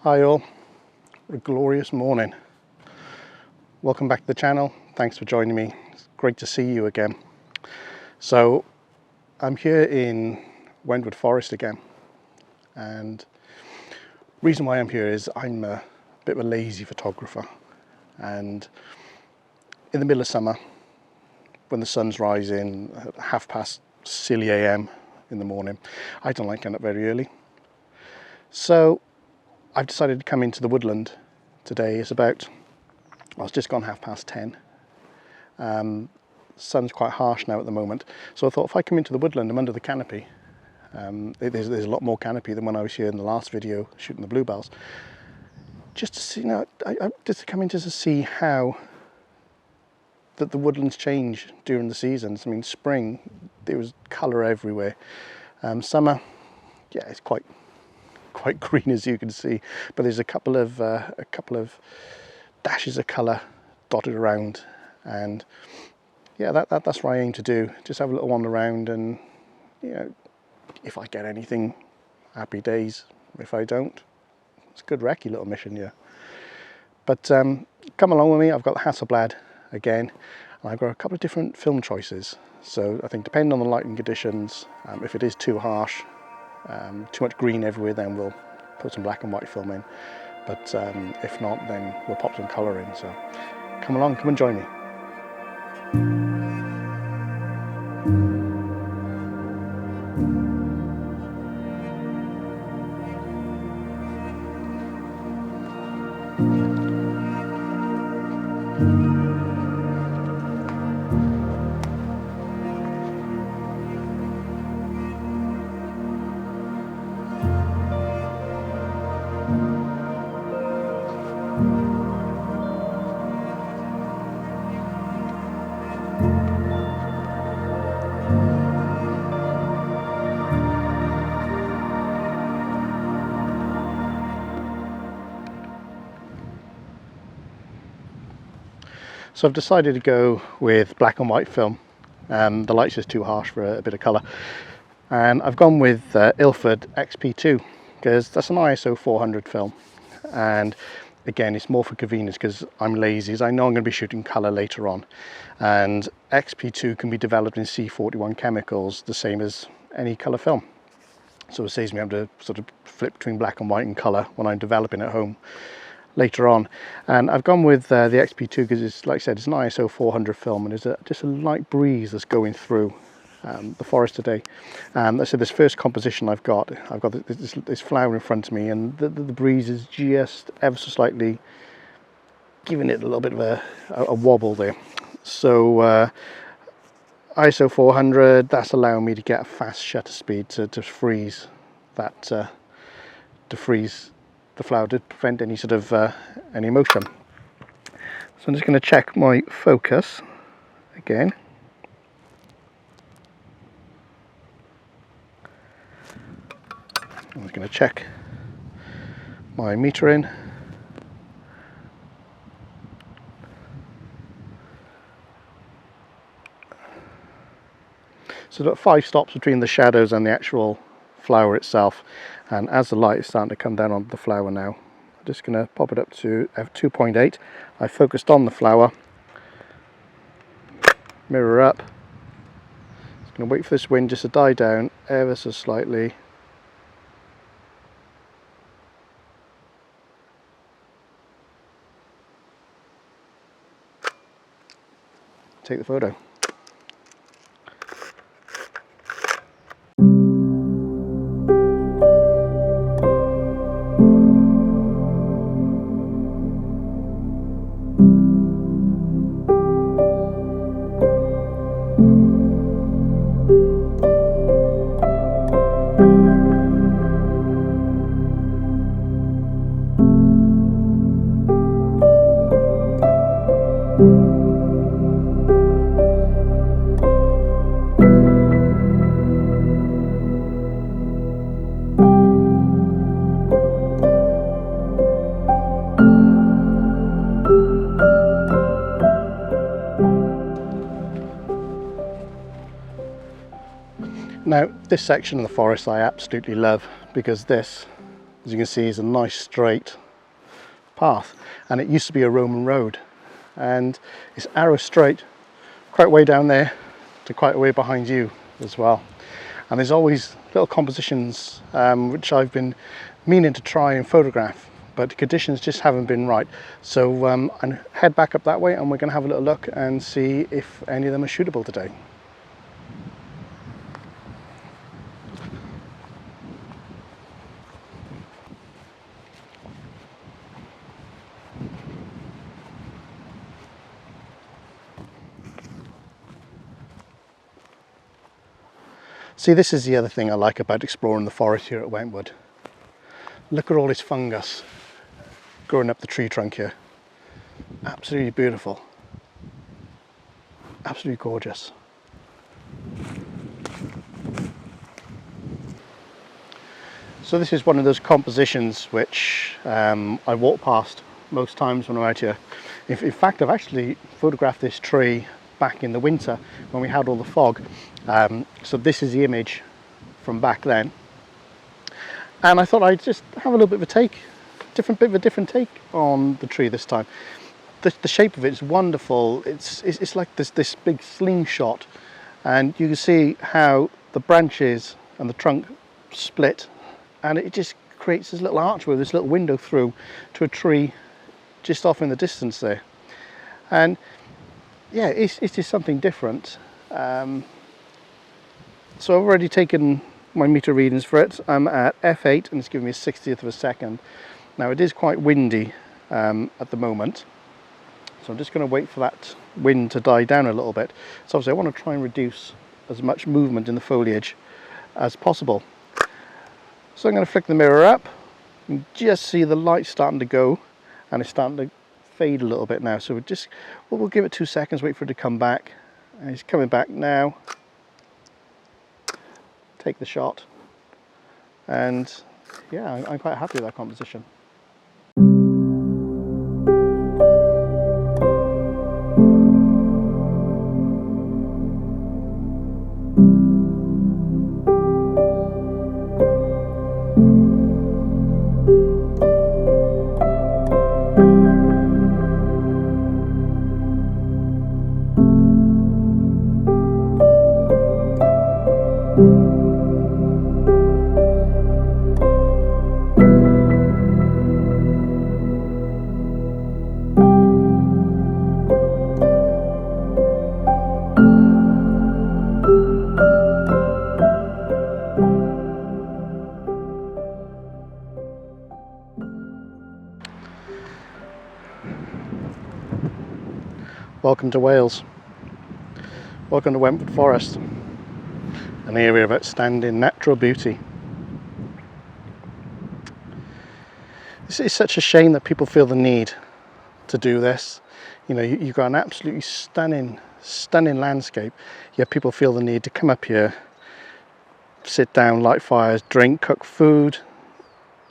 Hi all, what a glorious morning. Welcome back to the channel. Thanks for joining me. It's great to see you again. So I'm here in Wentwood Forest again, and the reason why I'm here is I'm a bit of a lazy photographer, and in the middle of summer when the sun's rising at 6:30 a.m. in the morning, I don't like getting up very early. So I've decided to come into the woodland today. It's about, well, it's just gone 10:30. Sun's quite harsh now at the moment, so I thought if I come into the woodland, I'm under the canopy. There's a lot more canopy than when I was here in the last video shooting the bluebells. Just to see, I just come in just to see how that the woodlands change during the seasons. I mean, spring, there was colour everywhere. Summer, yeah, it's quite green, as you can see, but there's a couple of dashes of colour dotted around, and yeah, that's what I aim to do. Just have a little wander around, and you know, if I get anything, happy days. If I don't, it's a good recce little mission here. But come along with me. I've got the Hasselblad again, and I've got a couple of different film choices. So I think depending on the lighting conditions, if it is too harsh, too much green everywhere, then we'll put some black and white film in, but if not, then we'll pop some colour in. So come along, come and join me. So I've decided to go with black and white film. The light's just too harsh for a bit of colour, and I've gone with Ilford XP2 because that's an ISO 400 film, and again, it's more for convenience because I'm lazy, as I know I'm going to be shooting colour later on, and XP2 can be developed in C41 chemicals, the same as any colour film. So it saves me having to sort of flip between black and white and colour when I'm developing at home later on. And I've gone with the XP2 because it's, like I said, it's an ISO 400 film, and there's just a light breeze that's going through the forest today. So this first composition I've got this flower in front of me, and the breeze is just ever so slightly giving it a little bit of a wobble there. So ISO 400, that's allowing me to get a fast shutter speed to freeze that, to freeze the flower, to prevent any sort of any motion. So I'm just going to check my focus again. I'm going to check my metering. So I've got 5 stops between the shadows and the actual flower itself, and as the light is starting to come down on the flower now, I'm just going to pop it up to f2.8. I focused on the flower, mirror up. Just going to wait for this wind just to die down ever so slightly. Take the photo. Now, this section of the forest I absolutely love, because this as you can see, is a nice straight path, and it used to be a Roman road, and it's arrow straight quite way down there to quite a way behind you as well. And there's always little compositions which I've been meaning to try and photograph, but the conditions just haven't been right. So I head back up that way and we're going to have a little look and see if any of them are shootable today. See, this is the other thing I like about exploring the forest here at Wentwood. Look at all this fungus growing up the tree trunk here. Absolutely beautiful. Absolutely gorgeous. So this is one of those compositions which I walk past most times when I'm out here. In fact, I've actually photographed this tree back in the winter when we had all the fog. So this is the image from back then. And I thought I'd just have a little bit of a different take on the tree this time. The shape of it is wonderful. It's like this big slingshot, and you can see how the branches and the trunk split, and it just creates this little archway, this little window through to a tree just off in the distance there. And yeah, it's just something different. So I've already taken my meter readings for it. I'm at f8 and it's giving me a 60th of a second. Now it is quite windy at the moment, so I'm just going to wait for that wind to die down a little bit. So obviously I want to try and reduce as much movement in the foliage as possible. So I'm going to flick the mirror up and just see the light starting to go, and it's starting to fade a little bit now. So we'll give it 2 seconds, wait for it to come back. And it's coming back now. Take the shot, and yeah, I'm quite happy with that composition. Welcome to Wales. Welcome to Wentwood Forest, an area of outstanding natural beauty. This is such a shame that people feel the need to do this. You know, you've got an absolutely stunning landscape, yet people feel the need to come up here, sit down, light fires, drink, cook food,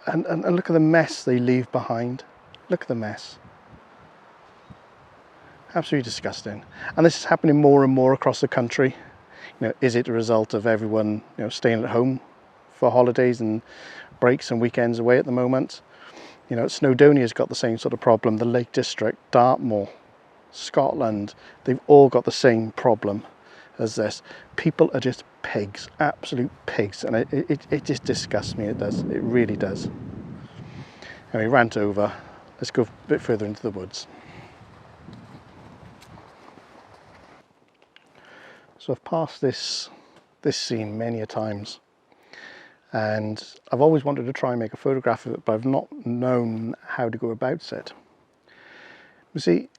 and look at the mess they leave behind. Look at the mess. Absolutely disgusting. And this is happening more and more across the country. You know, is it a result of everyone, you know, staying at home for holidays and breaks and weekends away at the moment? You know, Snowdonia's got the same sort of problem. The Lake District, Dartmoor, Scotland, they've all got the same problem as this. People are just pigs, absolute pigs, and it just disgusts me. It does. It really does. Anyway, rant over. Let's go a bit further into the woods. So I've passed this scene many a times, and I've always wanted to try and make a photograph of it, but I've not known how to go about it. You see,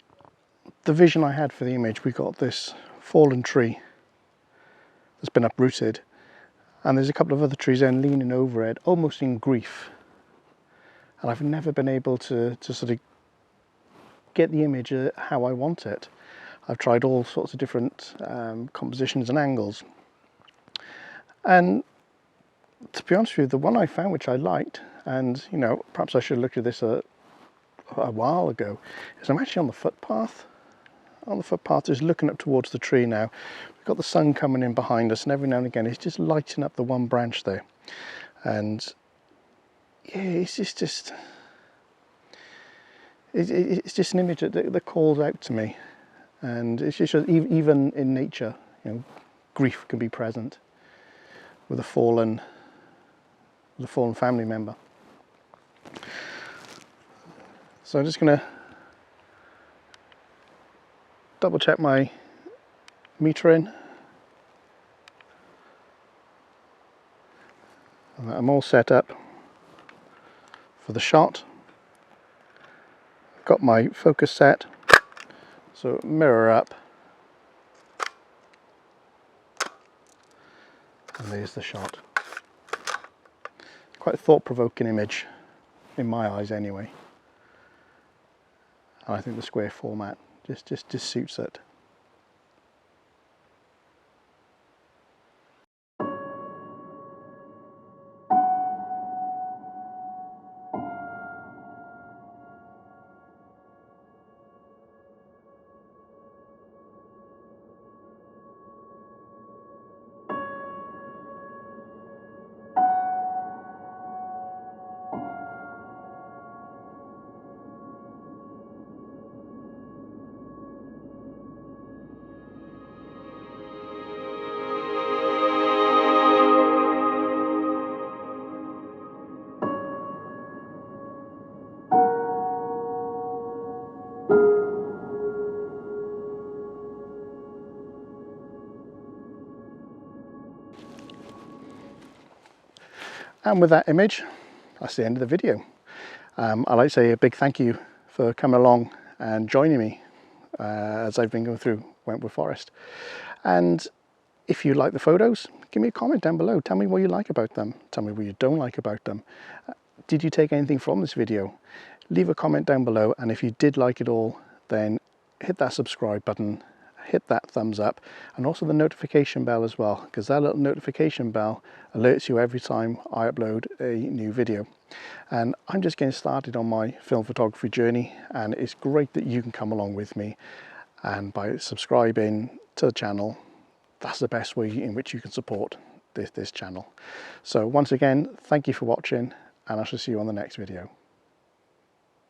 the vision I had for the image, we got this fallen tree that's been uprooted, and there's a couple of other trees then leaning over it, almost in grief. And I've never been able to sort of get the image how I want it. I've tried all sorts of different compositions and angles, and to be honest with you, the one I found which I liked, and you know, perhaps I should have looked at this a while ago, is I'm actually on the footpath. On the footpath, just looking up towards the tree now. We've got the sun coming in behind us, and every now and again it's just lighting up the one branch there, and yeah, it's just an image that calls out to me, and it's just even in nature, you know, grief can be present with a fallen family member. So I'm just going to double check my metering, and I'm all set up for the shot. Got my focus set, so mirror up, and there's the shot. Quite a thought-provoking image in my eyes anyway, and I think the square format just suits it. And with that image, that's the end of the video. I'd like to say a big thank you for coming along and joining me as I've been going through Wentwood Forest. And if you like the photos, give me a comment down below. Tell me what you like about them. Tell me what you don't like about them. Did you take anything from this video? Leave a comment down below, and if you did like it all, then hit that subscribe button, hit that thumbs up, and also the notification bell as well, because that little notification bell alerts you every time I upload a new video. And I'm just getting started on my film photography journey, and it's great that you can come along with me. And by subscribing to the channel, that's the best way in which you can support this channel. So once again, thank you for watching, and I shall see you on the next video.